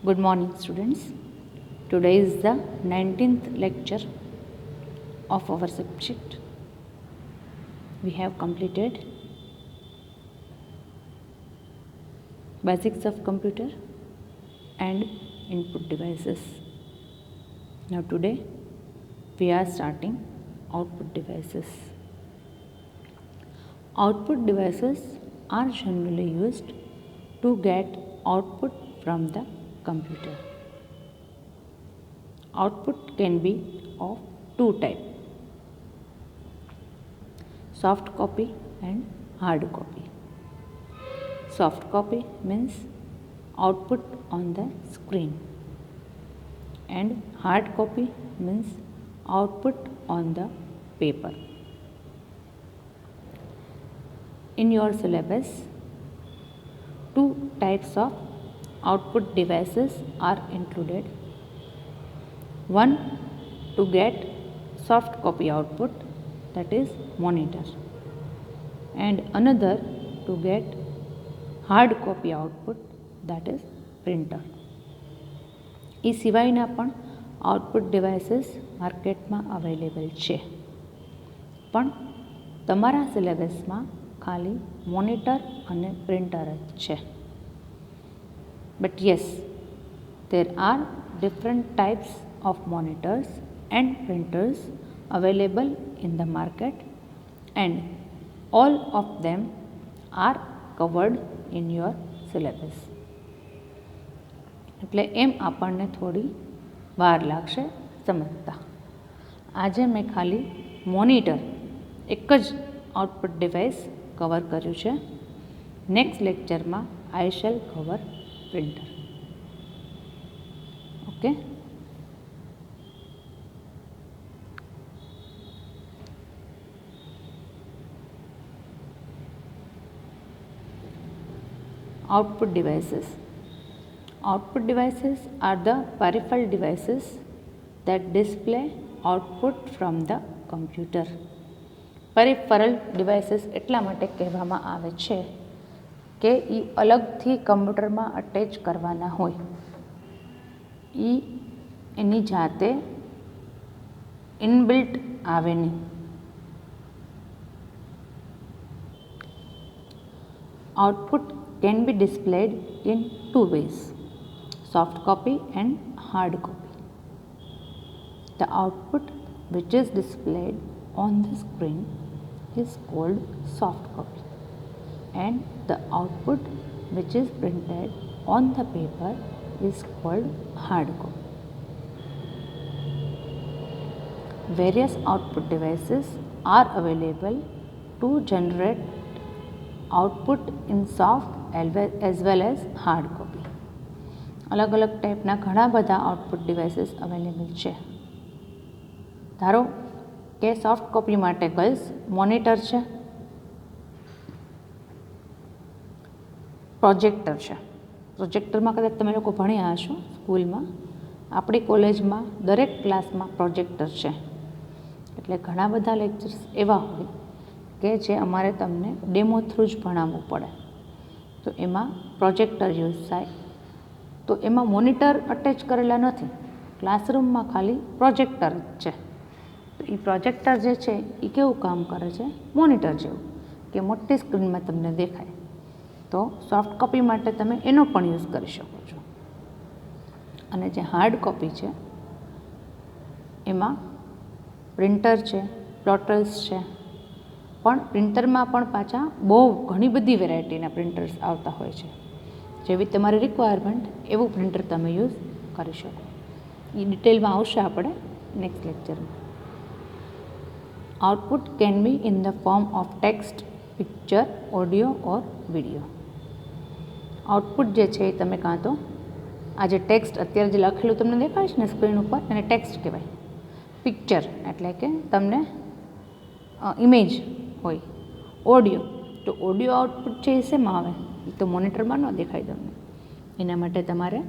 Good morning, students. Today is the 19th lecture of our subject. We have completed basics of computer and input devices. Now today we are starting output devices. Output devices are generally used to get output from the computer. Output can be of two types: soft copy and hard copy. Soft copy means output on the screen, and hard copy means output on the paper. In your syllabus, two types of output devices are included. One to get soft copy output, that is monitor, and another to get hard copy output, that is printer. એ સિવાયના પણ output devices માર્કેટમાં available છે, પણ તમારા સિલેબસમાં ખાલી monitor અને printer જ છે. But yes, there are different types of monitors and printers available in the market, and all of them are covered in your syllabus. એટલે એમ આપણને થોડી વાર લાગશે સમજતા. આજે મેં ખાલી મોનિટર એક જ આઉટપુટ ડિવાઇસ કવર કર્યું છે. નેક્સ્ટ લેક્ચરમાં આઈ shell cover printer. Okay, output devices. Output devices are the peripheral devices that display output from the computer. Peripheral devices એટલા માટે કહેવામાં આવે છે કે એ અલગથી કમ્પ્યુટરમાં અટેચ કરવાના હોય. એની જાતે ઇનબિલ્ટ આવે નહીં. Output can be displayed in two ways: soft copy and hard copy. The output which is displayed on the screen is called soft copy, and the output which is printed on the paper is called hard copy. Various output devices are available to generate output in soft as well as hard copy. અલગ અલગ ટાઈપના ઘણા બધા output devices available છે. ધારો કે soft copy માટે girls monitor છે, પ્રોજેક્ટર છે. પ્રોજેક્ટરમાં કદાચ તમે લોકો ભણ્યા હશો સ્કૂલમાં. આપણી કોલેજમાં દરેક ક્લાસમાં પ્રોજેક્ટર છે. એટલે ઘણા બધા લેક્ચર્સ એવા હોય કે જે અમારે તમને ડેમો થ્રુ જ ભણાવવું પડે, તો એમાં પ્રોજેક્ટર યુઝ થાય. તો એમાં મોનિટર અટેચ કરેલા નથી, ક્લાસરૂમમાં ખાલી પ્રોજેક્ટર જ છે. તો એ પ્રોજેક્ટર જે છે એ કેવું કામ કરે છે? મોનિટર જેવું, કે મોટી સ્ક્રીનમાં તમને દેખાય. તો સોફ્ટ કોપી માટે તમે એનો પણ યુઝ કરી શકો છો. અને જે હાર્ડ કોપી છે એમાં પ્રિન્ટર છે, પ્લોટર્સ છે. પણ પ્રિન્ટરમાં પણ પાછા બહુ ઘણી બધી વેરાયટીના પ્રિન્ટર્સ આવતા હોય છે. જેવી તમારી રિક્વાયરમેન્ટ એવું પ્રિન્ટર તમે યુઝ કરી શકો. એ ડિટેલમાં આવશે આપણે નેક્સ્ટ લેક્ચરમાં. Output can be in the form of text, picture, audio or video. Output જે છે એ તમે કાં તો આ જે ટેક્સ્ટ અત્યારે જે લખેલું તમને દેખાય છે ને સ્ક્રીન ઉપર, એને ટેક્સ્ટ કહેવાય. પિક્ચર એટલે કે તમને ઇમેજ હોય. ઓડિયો, તો ઓડિયો આઉટપુટ છે એ શેમાં આવે? એ તો મોનિટરમાં ન દેખાય તમને. એના માટે તમારે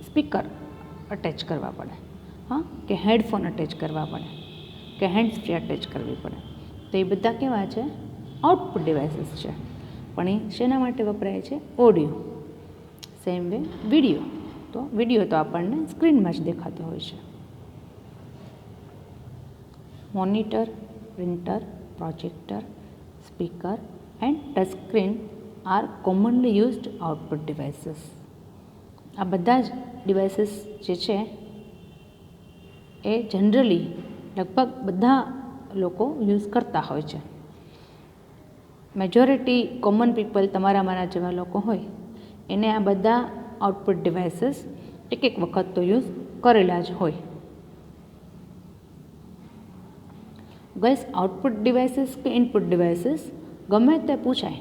સ્પીકર અટેચ કરવા પડે, હા, કે હેડફોન અટેચ કરવા પડે, કે હેન્ડ્સ ફ્રી અટેચ કરવી પડે. તો એ બધા કેવા છે? આઉટપુટ ડિવાઇસીસ છે. પણ એ શેના માટે વપરાય છે? ઓડિયો. Same way video. તો વિડીયો તો આપણને સ્ક્રીનમાં જ દેખાતો હોય છે. Monitor, printer, projector, speaker and touch screen are commonly used output devices. આ બધા જ ડિવાઇસીસ જે છે એ જનરલી લગભગ બધા લોકો યુઝ કરતા હોય છે. મેજોરિટી કોમન પીપલ તમારામાંના જેવા લોકો હોય એને આ બધા આઉટપુટ ડિવાઇસીસ એક વખત તો યુઝ કરેલા જ હોય. ગર્લ્સ, આઉટપુટ ડિવાઇસીસ કે ઇનપુટ ડિવાઇસીસ ગમે તે પૂછાય,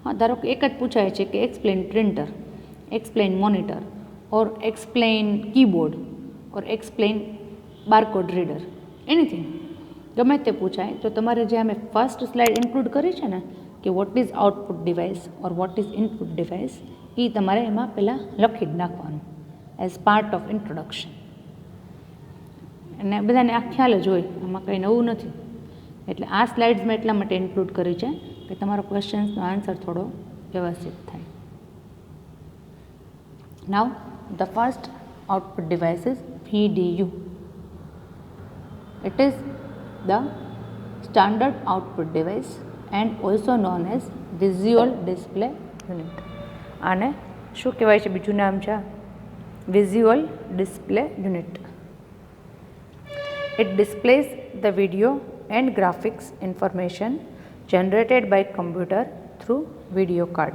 હા, ધારો કે એક જ પૂછાય છે કે એક્સપ્લેન પ્રિન્ટર, એક્સપ્લેન મોનિટર, ઓર એક્સપ્લેન કીબોર્ડ, ઓર એક્સપ્લેન બારકોડ રીડર, એનીથિંગ ગમે તે પૂછાય તો તમારે જે અમે ફર્સ્ટ સ્લાઇડ ઇન્ક્લુડ કરી છે ને કે what is output device or what is input device, એ તમારે એમાં પહેલાં લખી જ નાખવાનું એઝ પાર્ટ ઓફ ઇન્ટ્રોડક્શન. અને બધાને આ ખ્યાલ જ હોય, આમાં કંઈ નવું નથી. એટલે આ સ્લાઇડ્સમાં એટલા માટે ઇન્ક્લુડ કરી છે કે તમારો ક્વેશ્ચન્સનો આન્સર થોડો વ્યવસ્થિત થાય. નાવ the first output device is VDU. It is the standard output device and also known as visual display unit. આને શું કહેવાય છે? બીજું નામ છે visual display unit. It displays the video and graphics information generated by computer through video card.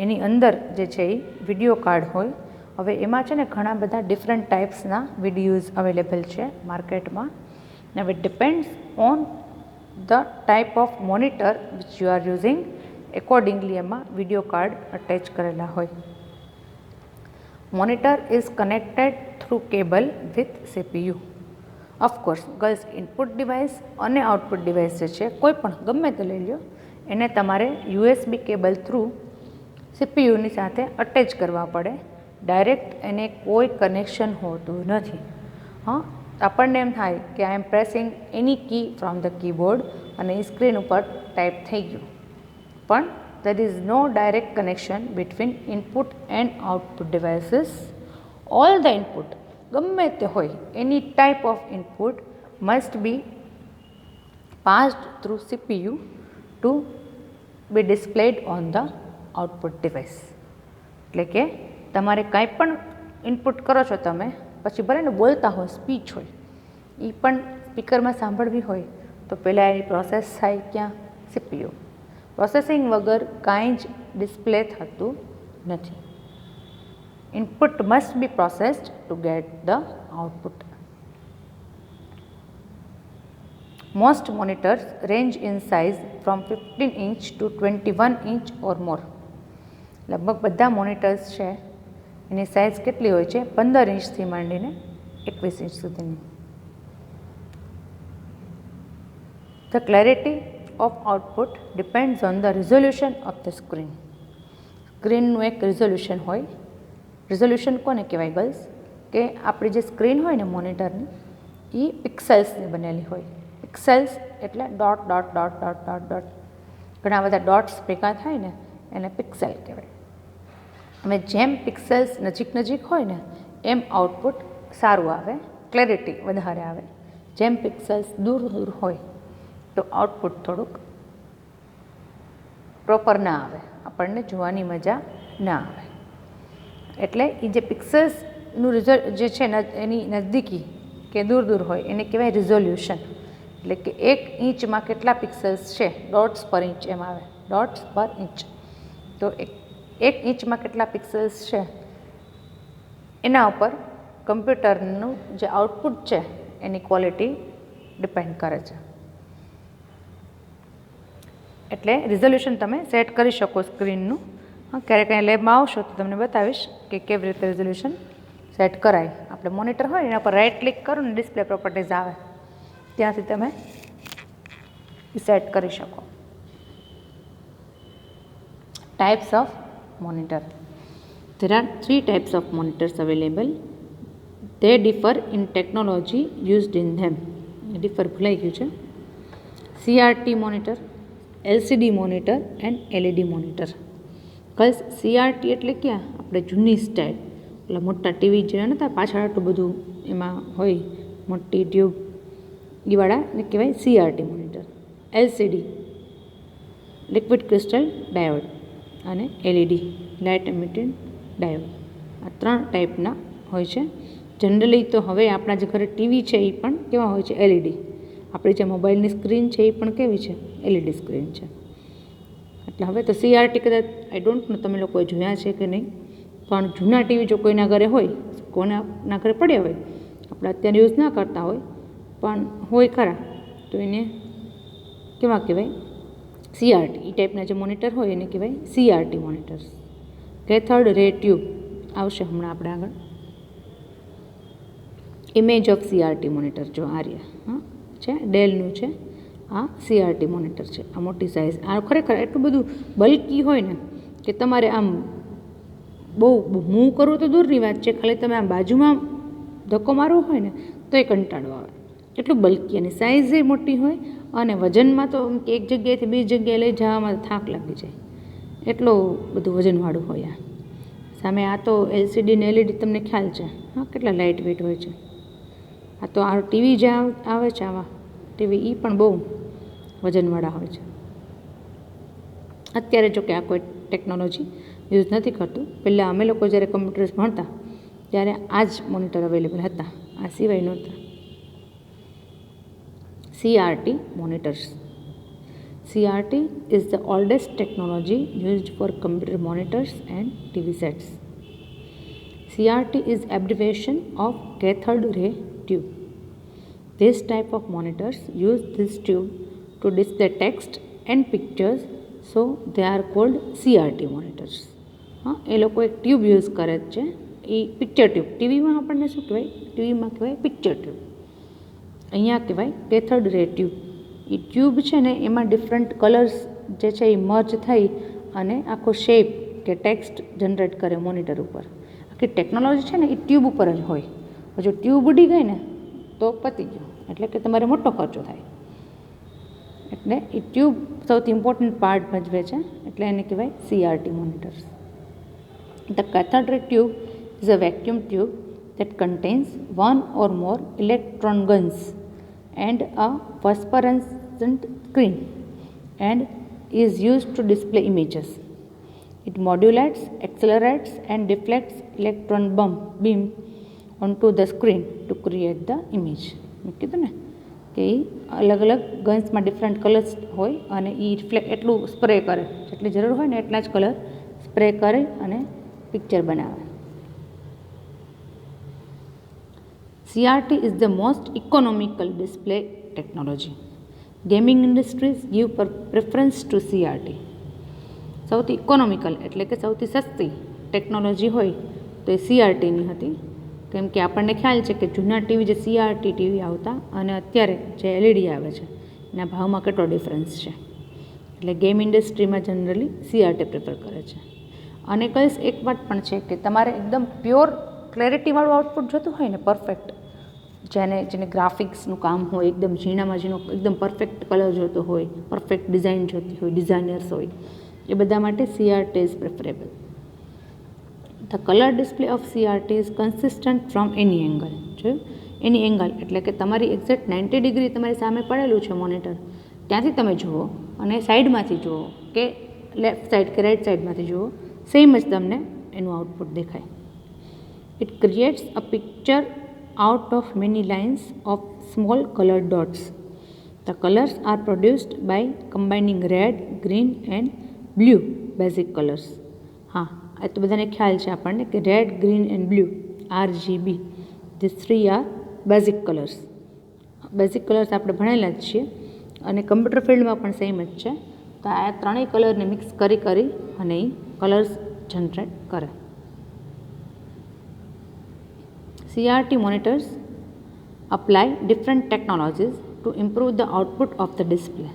એની અંદર જે છે એ વિડીયો કાર્ડ હોય. હવે એમાં છે ને ઘણા બધા ડિફરન્ટ ટાઈપ્સના વિડીયોઝ અવેલેબલ છે માર્કેટમાં. Now it depends on the type of monitor which you are using. Accordingly એમાં વિડીયો કાર્ડ અટેચ કરેલા હોય. Monitor is connected through cable with CPU. Of course, girls, input device અને output device જે છે કોઈ પણ ગમે તે લઈ લો એને તમારે USB કેબલ થ્રુ CPUની સાથે અટેચ કરવા પડે. ડાયરેક્ટ એને કોઈ કનેક્શન હોતું નથી. હા, આપણને એમ થાય કે I am pressing any key from the keyboard અને એ સ્ક્રીન ઉપર ટાઈપ થઈ ગયું, પણ there is no direct connection between input and output devices. All the input ગમે તે હોય, any type of input must be passed through CPU to be displayed on the output device. એટલે કે તમારે કાંઈ પણ ઇનપુટ કરો છો તમે, પછી ભલે ને બોલતા હોય, સ્પીચ હોય, એ પણ સ્પીકરમાં સાંભળવી હોય તો પહેલાં એની પ્રોસેસ થાય ક્યાં? CPU. પ્રોસેસિંગ વગર કાંઈ જ ડિસ્પ્લે થતું નથી. Input must be processed to get the output. Most monitors range in size from 15 inch to 21 inch or more. લગભગ બધા મોનિટર્સ છે એની સાઇઝ કેટલી હોય છે? 15 ઇંચથી માંડીને 21 ઇંચ સુધીની. The clarity of output depends on the resolution of the screen. સ્ક્રીનનું એક રિઝોલ્યુશન હોય. રિઝોલ્યુશન કોને કહેવાય ગર્લ્સ? કે આપણી જે સ્ક્રીન હોય ને મોનિટરની એ પિક્સેલ્સની બનેલી હોય. પિક્સેલ્સ એટલે dot dot dot dot dot dot ઘણા બધા ડોટ્સ ભેગા થાય ને એને પિક્સેલ કહેવાય. હવે જેમ પિક્સેલ્સ નજીક હોય ને એમ આઉટપુટ સારું આવે, ક્લેરિટી વધારે આવે. જેમ પિક્સેલ્સ દૂર હોય તો આઉટપુટ થોડુંક પ્રોપર ના આવે, આપણને જોવાની મજા ના આવે. એટલે એ જે પિક્સેલ્સનું રિઝલ્ટ જે છે એની નજદીકી કે દૂર હોય એને કહેવાય રિઝોલ્યુશન. એટલે કે 1 ઇંચમાં કેટલા પિક્સેલ્સ છે? ડોટ્સ પર ઇંચ એમ આવે, ડોટ્સ પર ઇંચ. તો 1 ઇંચમાં કેટલા પિક્સેલ્સ છે એના ઉપર કમ્પ્યુટરનું જે આઉટપુટ છે એની ક્વોલિટી ડિપેન્ડ કરે છે. એટલે રિઝોલ્યુશન તમે સેટ કરી શકો સ્ક્રીનનું. ક્યારેક અહીંયા લેબમાં આવશો તો તમને બતાવીશ કે કેવી રીતે રિઝોલ્યુશન સેટ કરાય. આપણે મોનિટર હોય એના પર રાઇટ ક્લિક કરો ને ડિસ્પ્લે પ્રોપર્ટીઝ આવે, ત્યાંથી તમે સેટ કરી શકો. Types of monitor. There are 3 types of monitors available. They differ in technology used in them. Differ ભૂલાઈ ગયું છે. CRT monitor, LCD monitor and LED monitor. Girls, CRT એટલે ક્યાં? આપણે જૂની સ્ટાઇલ એટલે મોટા ટીવી જે નહોતા પાછળ આટલું બધું એમાં હોય મોટી ટ્યુબ એ વાળાને કહેવાય CRT monitor. LCD liquid crystal diode અને એલઈડી લાઇટ એમિટિંગ ડાયોડ, આ 3 ટાઈપના હોય છે. જનરલી તો હવે આપણા જે ઘરે ટીવી છે એ પણ કેવા હોય છે? એલઈડી. આપણી જે મોબાઈલની સ્ક્રીન છે એ પણ કેવી છે? એલઈડી સ્ક્રીન છે. એટલે હવે તો સીઆરટી કદાચ આઈ ડોન્ટ નો તમે લોકોએ જોયા છે કે નહીં, પણ જૂના ટીવી જો કોઈના ઘરે હોય, કોઈના ઘરે પડ્યા હોય, આપણે અત્યારે યુઝ ના કરતા હોય પણ હોય ખરા, તો એને કેવા કહેવાય? સીઆરટી. એ ટાઈપના જે મોનિટર હોય એને કહેવાય સીઆરટી મોનિટર્સ. કેથોડ રે ટ્યુબ આવશે હમણાં આપણે આગળ. ઇમેજ ઓફ સીઆરટી મોનિટર જો આર્યા છે, ડેલનું છે. આ સીઆરટી મોનિટર છે. આ મોટી સાઇઝ. આ ખરેખર એટલું બધું બલ્કી હોય ને કે તમારે આમ બહુ મૂવ કરવું તો દૂરની વાત છે, ખાલી તમે આમ બાજુમાં ધક્કો મારવો હોય ને તો એ કંટાળો આવે. એટલું બલ્કી અને સાઇઝ એ મોટી હોય અને વજનમાં તો એક જગ્યાએથી બીજી જગ્યાએ લઈ જવામાં થાક લાગી જાય, એટલું બધું વજનવાળું હોય. આ સામે આ તો એલસીડી ને એલઈડી તમને ખ્યાલ છે કેટલા લાઇટ વેઇટ હોય છે. આ તો આ ટીવી જે આવે છે આવા ટીવી એ પણ બહુ વજનવાળા હોય છે. અત્યારે જો કે આ કોઈ ટેકનોલોજી યુઝ નથી કરતું. પહેલાં અમે લોકો જ્યારે કમ્પ્યુટર્સ ભણતા ત્યારે આ જ મોનિટર અવેલેબલ હતા, આ સિવાય નહોતા. CRT monitors. CRT is the oldest technology used for computer monitors and TV sets. CRT is abbreviation of cathode ray tube. This type of monitors use this tube to display text and pictures, so they are called CRT monitors. એ લોકો એક tube use કરે છે, એ picture tube. ટીવીમાં આપણને શું કહેવાય? ટીવીમાં કહેવાય પિક્ચર ટ્યુબ. અહીંયા કહેવાય કેથોડ રે ટ્યુબ. એ ટ્યુબ છે ને એમાં ડિફરન્ટ કલર્સ જે છે એ મર્જ થઈ અને આખો શેપ કે ટેક્સ્ટ જનરેટ કરે મોનિટર ઉપર. આખી ટેકનોલોજી છે ને એ ટ્યુબ ઉપર જ હોય. જો ટ્યુબ ઉડી ગઈ ને તો પતી ગયું, એટલે કે તમારે મોટો ખર્ચો થાય. એટલે એ ટ્યુબ સૌથી ઇમ્પોર્ટન્ટ પાર્ટ ભજવે છે, એટલે એને કહેવાય CRT monitors. The cathode ray tube is a vacuum tube that contains one or more electron guns and a phosphorescent screen and is used to display images. It modulates, accelerates and deflects electron beam onto the screen to create the image. મેં કીધું ને કે એ અલગ અલગ ગન્સમાં different colours હોય અને એ reflect એટલું spray કરે, જેટલી જરૂર હોય ને એટલા જ કલર સ્પ્રે કરે અને પિક્ચર બનાવે. CRT is the most economical display technology. Gaming industries give preference to CRT. સૌથી ઇકોનોમિકલ એટલે કે સૌથી સસ્તી ટેકનોલોજી હોય તો એ CRTની હતી, કેમ કે આપણને ખ્યાલ છે કે જૂના ટીવી જે CRT ટીવી આવતા અને અત્યારે જે એલઈડી આવે છે એના ભાવમાં કેટલો ડિફરન્સ છે. એટલે ગેમ ઇન્ડસ્ટ્રીમાં જનરલી CRT પ્રેફર કરે છે. અને કહીશ એક વાત પણ છે કે તમારે એકદમ પ્યોર ક્લેરિટીવાળું આઉટપુટ જોતું હોય ને, પરફેક્ટ, જેને ગ્રાફિક્સનું કામ હોય, એકદમ ઝીણામાં ઝીણો એકદમ પરફેક્ટ કલર જોતો હોય, પરફેક્ટ ડિઝાઇન જોતી હોય, ડિઝાઇનર્સ હોય, એ બધા માટે CRT is preferable. The colour display of CRT is consistent from any angle. જોયું? એની એંગલ એટલે કે તમારી એક્ઝેક્ટ 90 ડિગ્રી તમારી સામે પડેલું છે મોનિટર, ત્યાંથી તમે જુઓ અને સાઈડમાંથી જુઓ કે લેફ્ટ સાઈડ કે રાઈટ સાઈડમાંથી જુઓ, સેમ જ તમને એનું આઉટપુટ દેખાય. It creates a picture out of many lines of small colored dots. The colors are produced by combining red, green and blue basic colors. હા, એ તો બધાને ખ્યાલ છે આપણને કે red, green and blue, RGB, these three are basic colors. Basic colours આપણે ભણેલા જ છીએ અને કમ્પ્યુટર ફિલ્ડમાં પણ સેમ જ છે. તો આ ત્રણેય કલરને મિક્સ કરી અને એ કલર્સ જનરેટ કરે. CRT monitors apply different technologies to improve the output of the display.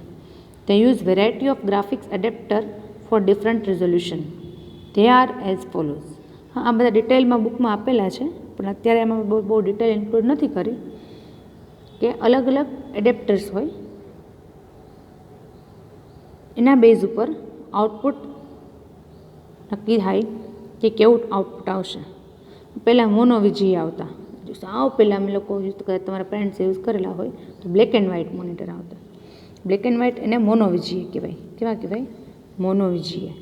They use variety of graphics adapter for different resolution. They are as follows. આ બધા ડિટેલમાં બુકમાં આપેલા છે, પણ અત્યારે એમાં બહુ ડિટેલ ઇન્ક્લુડ નથી કરી કે અલગ અલગ એડેપ્ટર્સ હોય, એના બેઝ ઉપર આઉટપુટ નક્કી થાય કે કેવું આઉટપુટ આવશે. પહેલાં મોનોવીજી આવતા, સાવ પહેલાં અમે લોકો યુઝ કરતા, તમારા પેરેન્ટ્સ યુઝ કરેલા હોય તો બ્લેક એન્ડ વ્હાઇટ મોનિટર આવતા. બ્લેક એન્ડ વ્હાઇટ એને મોનોવીજીએ કહેવાય. કેવા કહેવાય? મોનોવીજીએ.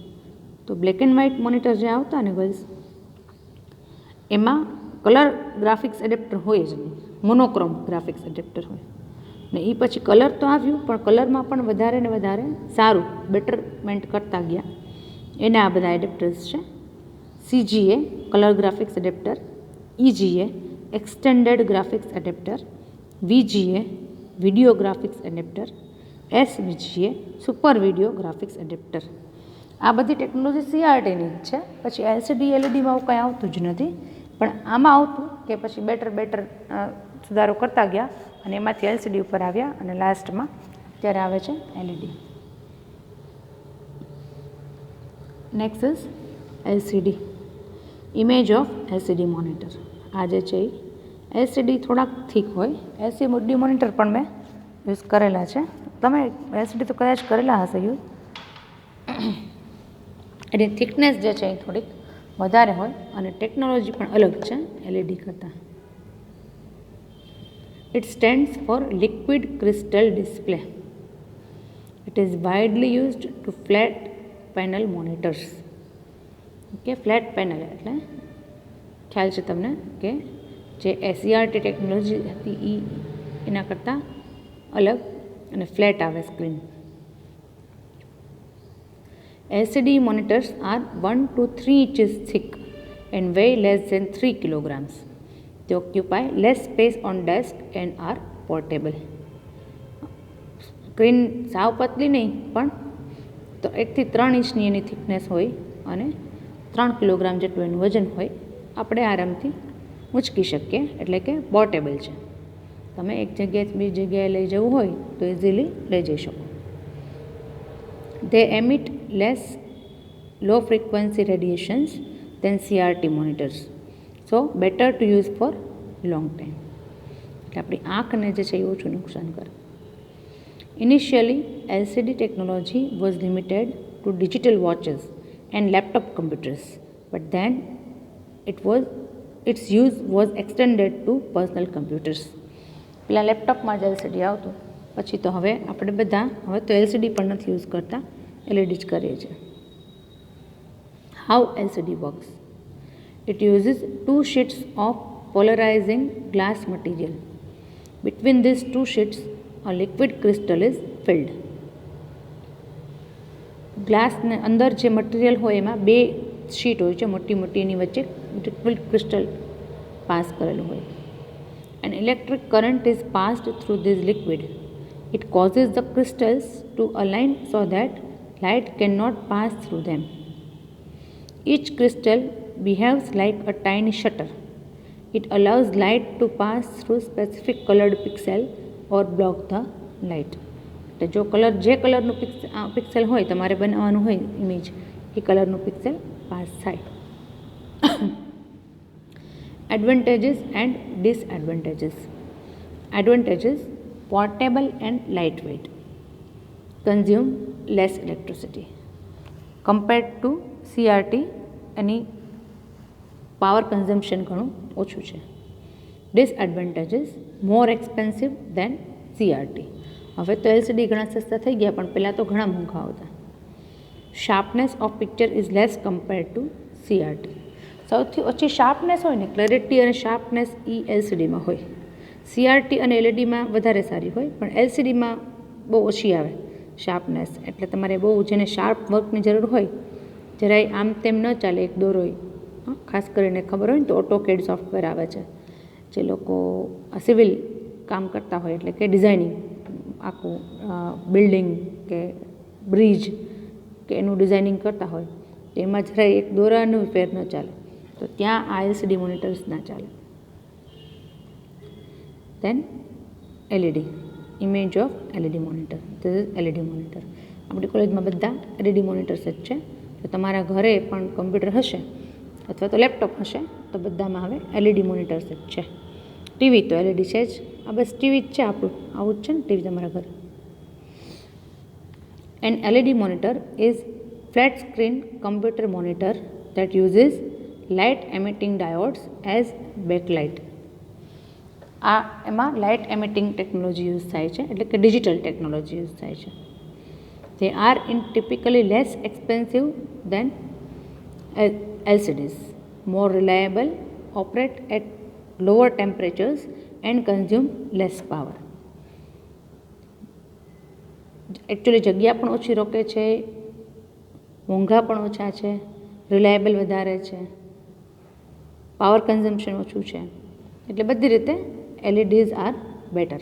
તો બ્લેક એન્ડ વ્હાઇટ મોનિટર જે આવતા ને ગર્લ્સ, એમાં કલર ગ્રાફિક્સ એડેપ્ટર હોય જ નહીં, મોનોક્રોમ ગ્રાફિક્સ એડેપ્ટર હોય. ને એ પછી કલર તો આવ્યું, પણ કલરમાં પણ વધારે ને વધારે સારું બેટરમેન્ટ કરતા ગયા. એના આ બધા એડેપ્ટર્સ છે. CGA colour graphics adapter, EGA extended graphics adapter, VGA video graphics adapter, SVGA super video graphics adapter. આ બધી ટેકનોલોજી CRTની જ છે. પછી LCD LEDમાં આવું કંઈ આવતું જ નથી, પણ આમાં આવતું કે પછી બેટર સુધારો કરતા ગયા અને એમાંથી LCD ઉપર આવ્યા અને લાસ્ટમાં અત્યારે આવે છે LED. Next is LCD, image of LCD monitor. આ જે છે એ LCD થોડાક થીક હોય. LCD મોનિટર પણ મેં યુઝ કરેલા છે. તમે LCD તો કદાચ કરેલા હશે યુઝ. એની થિકનેસ જે છે એ થોડીક વધારે હોય અને ટેકનોલોજી પણ અલગ છે LED કરતાં. It stands for liquid crystal display. It is widely used to flat panel monitors. Okay, flat panel એટલે ખ્યાલ છે તમને કે જે CRT ટેકનોલોજી હતી એના કરતાં અલગ અને ફ્લેટ આવે screen. LCD monitors are 1 to 3 inches thick and weigh less than 3 kilograms. They occupy less space on desk and are portable. Screen સાવ પતલી નહીં, પણ તો 1 થી 3 ઇંચની એની થિકનેસ હોય અને 3 કિલોગ્રામ જેટલું એનું વજન હોય. આપણે આરામથી ઉંચકી શકીએ, એટલે કે પોર્ટેબલ છે. તમે એક જગ્યાએ બીજી જગ્યાએ લઈ જવું હોય તો ઇઝીલી લઈ જઈ શકો. They emit less low frequency radiations than CRT monitors, so better to use for long time. એટલે આપણી આંખને જે છે એ ઓછું નુકસાન કરે. Initially, LCD technology was limited to digital watches and laptop computers, but then its use was extended to personal computers. પેલા લેપટોપમાં જ LCD આવતું, પછી તો હવે આપણે બધા હવે તો LCD પણ નથી યુઝ કરતા, LED જ કરીએ છીએ. How LCD works? It uses 2 sheets of polarizing glass material. Between these 2 sheets, a liquid crystal is filled. ગ્લાસને અંદર જે મટીરિયલ હોય એમાં 2 શીટ હોય છે, મોટી મોટી, એની વચ્ચે લિક્વિડ ક્રિસ્ટલ પાસ કરેલું હોય. An electric current is passed through this liquid. It causes the crystals to align so that light cannot pass through them. Each crystal behaves like a tiny shutter. It allows light to pass through specific colored pixel or block the light. એટલે જો જે કલરનું pixel હોય તમારે બનાવવાનું હોય image, એ કલરનું pixel pass થાય. Advantages and disadvantages. Advantages: portable and lightweight. Consume less electricity. Compared to CRT, any power consumption ઘણું ઓછું છે. Disadvantages: more expensive than CRT. હવે તો LCD ઘણા સસ્તા થઈ ગયા, પણ પહેલાં તો ઘણા મોંઘા આવતા. Sharpness of picture is less compared to CRT. સૌથી ઓછી શાર્પનેસ હોય ને, ક્લેરિટી અને શાર્પનેસ એ LCDમાં હોય. CRT અને LEDમાં વધારે સારી હોય, પણ LCDમાં બહુ ઓછી આવે શાર્પનેસ. એટલે તમારે બહુ જેને શાર્પ વર્કની જરૂર હોય, જરાય આમ તેમ ન ચાલે, એક દોરો હોય. ખાસ કરીને ખબર હોય ને તો AutoCAD સોફ્ટવેર આવે છે, જે લોકો સિવિલ કામ કરતા હોય, એટલે કે ડિઝાઇનિંગ, આખું બિલ્ડિંગ કે બ્રિજ કે એનું ડિઝાઇનિંગ કરતા હોય, તો એમાં જરાય એક દોરાનું ફેર ન ચાલે, તો ત્યાં આ LCD મોનિટર્સ ના ચાલે. દેન LED, image of LED monitor. This is LED monitor. આપણી કોલેજમાં બધા LED મોનિટર્સ જ છે. તો તમારા ઘરે પણ કમ્પ્યુટર હશે અથવા તો લેપટોપ હશે તો બધામાં હવે LED મોનિટર્સ જ છે. ટીવી તો LED છે જ. આ બસ ટીવી જ છે આપણું, આવું જ છે ને ટીવી તમારા ઘરે. An LED monitor is flat screen computer monitor that uses light emitting diodes as bakelite. આ એમાં લાઇટ એમિટિંગ ટેકનોલોજી યુઝ થાય છે, એટલે કે ડિજિટલ ટેકનોલોજી યુઝ થાય છે. They are in typically less expensive than LCDs, more reliable, operate at lower temperatures and consume less power. Actually જગ્યા પણ ઓછી રોકે છે, મોંઘા પણ ઓછા છે, રિલાયબલ વધારે છે, પાવર કન્ઝમ્પશન ઓછું છે, એટલે બધી રીતે LEDs are better.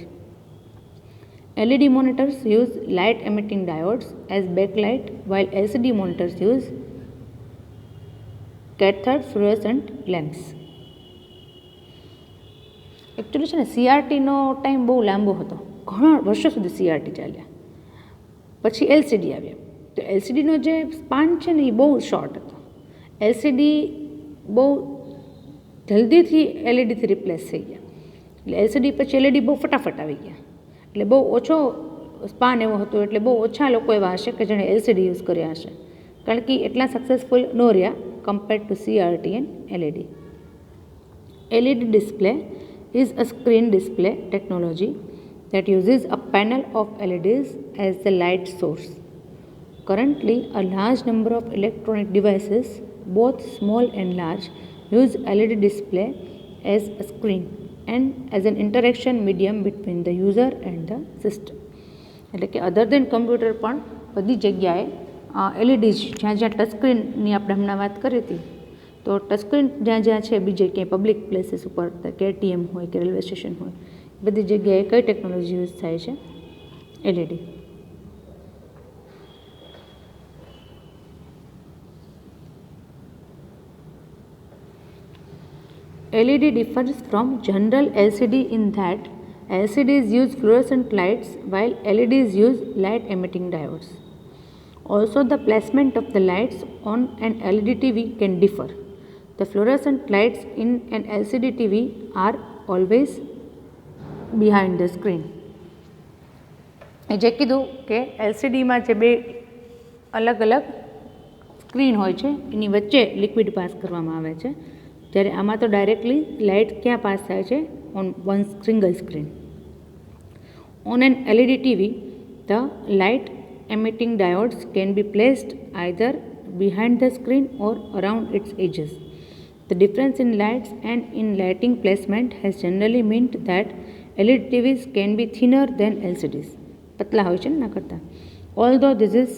LED monitors use light emitting diodes as backlight while LCD monitors use cathode fluorescent lamps. Actually છે ને CRTનો ટાઈમ બહુ લાંબો હતો, ઘણા વર્ષો સુધી CRT ચાલ્યા, પછી LCD આવ્યા. તો LCDનો જે સ્પાન છે ને એ બહુ શોર્ટ હતો. LCD બહુ જલ્દીથી LEDથી રિપ્લેસ થઈ ગયા, એટલે LCD પછી LED બહુ ફટાફટ આવી ગયા, એટલે બહુ ઓછો સ્પાન એવો હતો, એટલે બહુ ઓછા લોકો એવા હશે કે જેણે LCD યુઝ કર્યા હશે, કારણ કે એટલા સક્સેસફુલ ન રહ્યા compared to CRT and LED. LED display is a screen display technology that uses a panel of LEDs as the light source. Currently, a large number of electronic devices, both small and large, use LED display as a screen and as an interaction medium between the user and the system. એટલે કે અધર દેન computer પણ બધી જગ્યાએ LED જ્યાં જ્યાં touch સ્ક્રીનની આપણે હમણાં વાત કરી હતી, તો ટચ સ્ક્રીન જ્યાં જ્યાં છે બીજે ક્યાંય પબ્લિક પ્લેસીસ ઉપર કે ATM હોય કે રેલવે સ્ટેશન હોય, બધી જગ્યાએ કઈ ટેકનોલોજી યુઝ થાય છે? LED. LED differs from general LCD in that LCDs use fluorescent lights while LEDs use light emitting diodes. Also, the placement of the lights on an LED TV can differ. The fluorescent lights in an LCD TV are always behind the screen. જે કીધું કે LCDમાં જે બે અલગ અલગ screen હોય છે એની વચ્ચે લિક્વિડ પાસ કરવામાં આવે છે, જ્યારે આમાં તો ડાયરેક્ટલી લાઇટ ક્યાં પાસ થાય છે? On one single screen. On an LED TV, the light emitting diodes can be placed either behind the screen or around its edges. The difference in lights and in lighting placement has generally meant that LED TVs can be thinner than LCDs. પતલા હોય છે ને ના કરતા. Although this is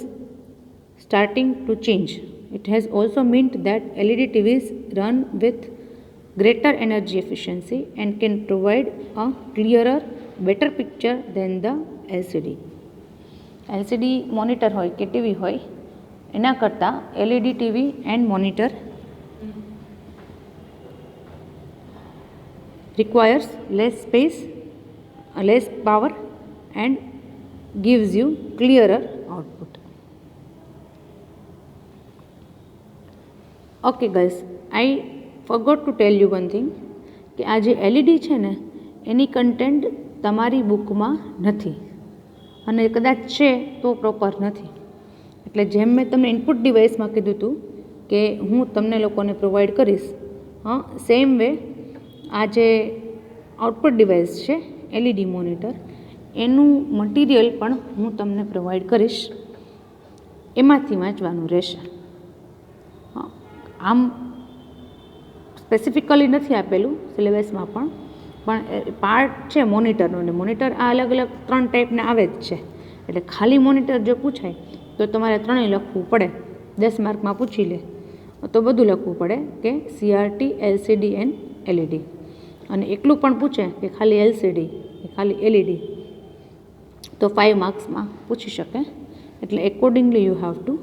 starting to change, it has also meant that LED TVs run with greater energy efficiency and can provide a clearer, better picture than the LCD. LCD monitor હોય કે TV હોય એના કરતાં LED TV and monitor requires less space, less power and gives you clearer output. Okay guys, I forgot to tell you one thing કે આ જે LED છે ને એની કન્ટેન્ટ તમારી બુકમાં નથી, અને કદાચ છે તો પ્રોપર નથી. એટલે જેમ મેં તમને ઇનપુટ ડિવાઇસમાં કીધું હતું કે હું તમને લોકોને પ્રોવાઈડ કરીશ, સેમ વે આ જે આઉટપુટ ડિવાઇસ છે LED મોનિટર, એનું મટીરિયલ પણ હું તમને પ્રોવાઈડ કરીશ, એમાંથી વાંચવાનું રહેશે. આમ સ્પેસિફિકલી નથી આપેલું સિલેબસમાં, પણ પાર્ટ છે મોનિટરનો, અને મોનિટર આ અલગ અલગ 3 ટાઈપના આવે જ છે. એટલે ખાલી મોનિટર જો પૂછાય તો તમારે 3 લખવું પડે. 10 માર્કમાં પૂછી લે તો બધું લખવું પડે કે CRT, LCD એન્ડ LED. અને એકલું પણ પૂછે કે ખાલી LCD કે ખાલી LED તો 5 માર્ક્સમાં પૂછી શકે. એટલે accordingly you have to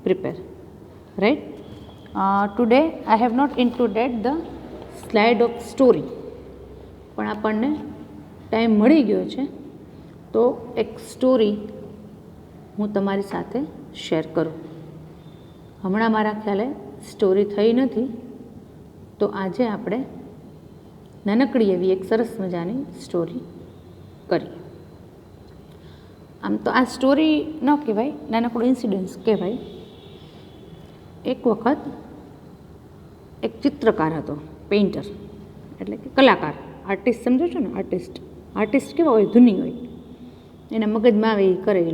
prepare, right. Today I have not included the slide of story, પણ આપણને ટાઈમ મળી ગયો છે તો એક સ્ટોરી હું તમારી સાથે શેર કરું. હમણાં મારા ખ્યાલે સ્ટોરી થઈ નથી, તો આજે આપણે નાનકડી એવી એક સરસ મજાની સ્ટોરી કરીએ. આમ તો આ સ્ટોરી ન કહેવાય, નાનકડું ઇન્સિડન્સ કહેવાય. એક વખત એક ચિત્રકાર હતો, પેઇન્ટર એટલે કે કલાકાર, આર્ટિસ્ટ સમજો છો ને, આર્ટિસ્ટ કેવા હોય, ધૂની હોય, એના મગજમાં આવે એ કરે એ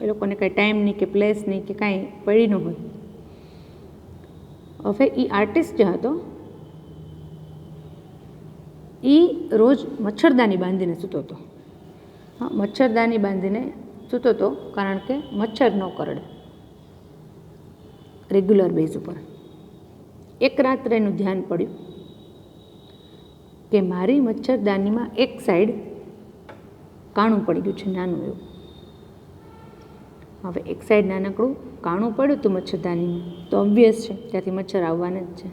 લોકોને કાંઈ ટાઈમ નહીં કે પ્લેસ નહીં કે કાંઈ પડી ન હોય. હવે એ આર્ટિસ્ટ જે હતો એ રોજ મચ્છરદાની બાંધીને સૂતો હતો. હા, મચ્છરદાની બાંધીને સૂતો હતો કારણ કે મચ્છર ન કરડે રેગ્યુલર બેઝ ઉપર. એક રાત્રે એનું ધ્યાન પડ્યું કે મારી મચ્છરદાનીમાં એક સાઈડ કાણું પડી ગયું છે, નાનું એવું. હવે એક સાઈડ નાનકડું કાણું પડ્યું હતું મચ્છરદાનીમાં, તો ઓબ્વિયસ છે ત્યાંથી મચ્છર આવવાના જ છે.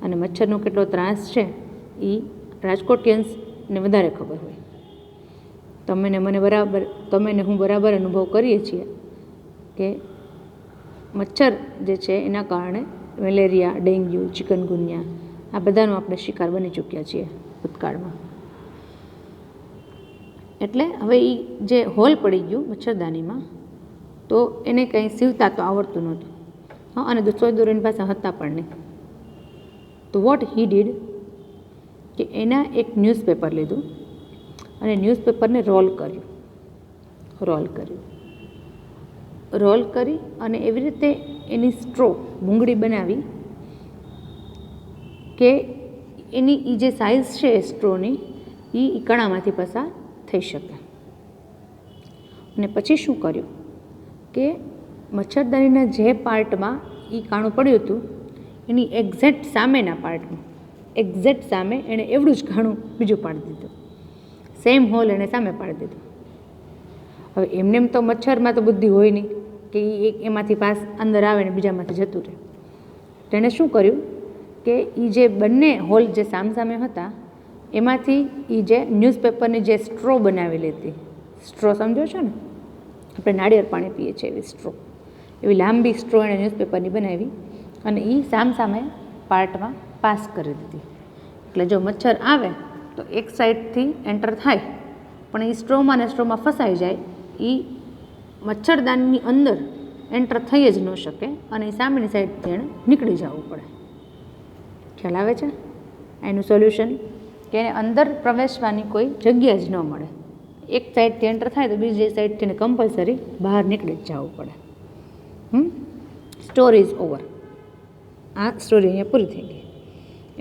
અને મચ્છરનો કેટલો ત્રાસ છે એ રાજકોટિયન્સને વધારે ખબર હોય. તમે ને હું બરાબર અનુભવ કરીએ છીએ કે મચ્છર જે છે એના કારણે મેલેરિયા, ડેન્ગ્યુ, ચિકનગુનિયા આ બધાનો આપણે શિકાર બની ચૂક્યા છીએ ભૂતકાળમાં. એટલે હવે એ જે હોલ પડી ગયું મચ્છરદાનીમાં, તો એને કંઈ સીવતા તો આવડતું નહોતું. હા, અને સુઈ દોરીની પાસે હતા પણ નહીં. તો વોટ હી ડીડ કે એના એક ન્યૂઝપેપર લીધું અને ન્યૂઝપેપરને રોલ કરી અને એવી રીતે એની સ્ટ્રો ભૂંગળી બનાવી કે એની એ જે સાઇઝ છે સ્ટ્રોની એ કણામાંથી પસાર થઈ શકે. અને પછી શું કર્યું કે મચ્છરદાનીના જે પાર્ટમાં એ કાણું પડ્યું હતું એની એક્ઝેક્ટ સામેના પાર્ટમાં, એક્ઝેક્ટ સામે એણે એવડું જ કાણું બીજું પાડી દીધું. સેમ હોલ એણે સામે પાડી દીધું. હવે એમનેમ તો મચ્છરમાં તો બુદ્ધિ હોય નહીં કે એમાંથી પાસ અંદર આવે ને બીજામાંથી જતું રહે. તેણે શું કર્યું કે એ જે બંને હોલ જે સામસામે હતા એમાંથી એ જે ન્યૂઝપેપરની જે સ્ટ્રો બનાવેલી હતી, સ્ટ્રો સમજો છો ને, આપણે નાળિયેર પાણી પીએ છીએ એવી સ્ટ્રો, એવી લાંબી સ્ટ્રો એણે ન્યૂઝપેપરની બનાવી અને એ સામસામે પાર્ટમાં પાસ કરી દીધી. એટલે જો મચ્છર આવે તો એક સાઈડથી એન્ટર થાય, પણ એ સ્ટ્રોમાં ને સ્ટ્રોમાં ફસાઈ જાય, એ મચ્છરદાનની અંદર એન્ટર થઈ જ ન શકે અને એ સામેની સાઈડથી એણે નીકળી જવું પડે. ખ્યાલ આવે છે? એનું સોલ્યુશન કે એને અંદર પ્રવેશવાની કોઈ જગ્યા જ ન મળે. એક સાઈડથી એન્ટર થાય તો બીજી સાઈડથી એને કમ્પલસરી બહાર નીકળી જ જવું પડે. Story is over. આ સ્ટોરી અહીંયા પૂરી થઈ ગઈ.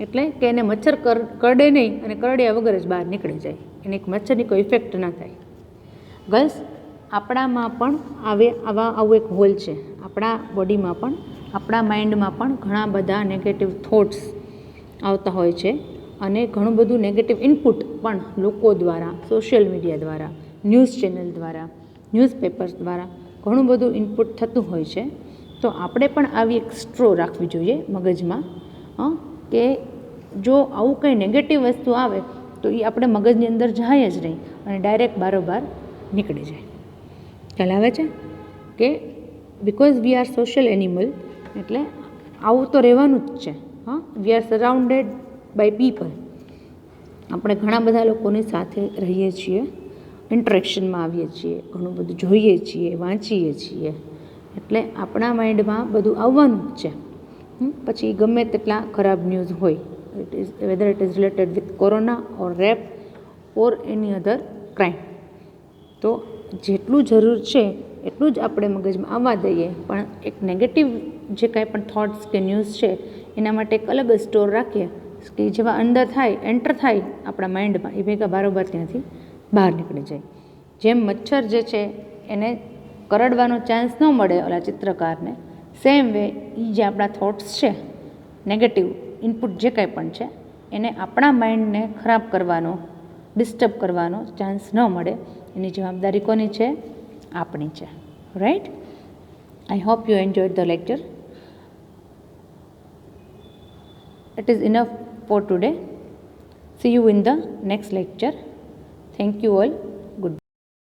એટલે કે એને મચ્છર કરડે નહીં અને કરડ્યા વગર જ બહાર નીકળી જાય, એને એક મચ્છરની કોઈ ઇફેક્ટ ના થાય. ગર્લ્સ, આપણામાં પણ આવું એક હોલ છે. આપણા બોડીમાં પણ, આપણા માઇન્ડમાં પણ ઘણા બધા નેગેટિવ થોટ્સ આવતા હોય છે અને ઘણું બધું નેગેટિવ ઇનપુટ પણ લોકો દ્વારા, સોશિયલ મીડિયા દ્વારા, ન્યૂઝ ચેનલ દ્વારા, ન્યૂઝપેપર્સ દ્વારા ઘણું બધું ઇનપુટ થતું હોય છે. તો આપણે પણ આવી એક સ્ટ્રો રાખવી જોઈએ મગજમાં, કે જો આવું કંઈ નેગેટિવ વસ્તુ આવે તો એ આપણે મગજની અંદર જાય જ નહીં અને ડાયરેક્ટ બારોબાર નીકળી જાય. ખ્યાલ આવે છે કે because we are social animal, એટલે આવું તો રહેવાનું જ છે. We are surrounded by people. આપણે ઘણા બધા લોકોની સાથે રહીએ છીએ, ઇન્ટરેક્શનમાં આવીએ છીએ, ઘણું બધું જોઈએ છીએ, વાંચીએ છીએ, એટલે આપણા માઇન્ડમાં બધું આવવાનું જ છે. પછી ગમે તેટલા ખરાબ ન્યૂઝ હોય, whether it is related with corona or rape or any other crime, તો જેટલું જરૂર છે એટલું જ આપણે મગજમાં આવવા દઈએ. પણ એક નેગેટિવ જે કાંઈ પણ થોટ્સ કે ન્યૂઝ છે એના માટે એક અલગ જ સ્ટોર રાખીએ કે જેવા અંદર થાય, એન્ટર થાય આપણા માઇન્ડમાં, એ ભેગા બારોબાર ત્યાંથી બહાર નીકળી જાય. જેમ મચ્છર જે છે એને કરડવાનો ચાન્સ ન મળે ઓલા ચિત્રકારને, સેમ વે એ જે આપણા થોટ્સ છે, નેગેટિવ ઇનપુટ જે કાંઈ પણ છે, એને આપણા માઇન્ડને ખરાબ કરવાનો, ડિસ્ટર્બ કરવાનો ચાન્સ ન મળે. એની જવાબદારી કોની છે? આપણી છે. Right? I hope you enjoyed the lecture. It is enough for today. See you in the next lecture. Thank you all.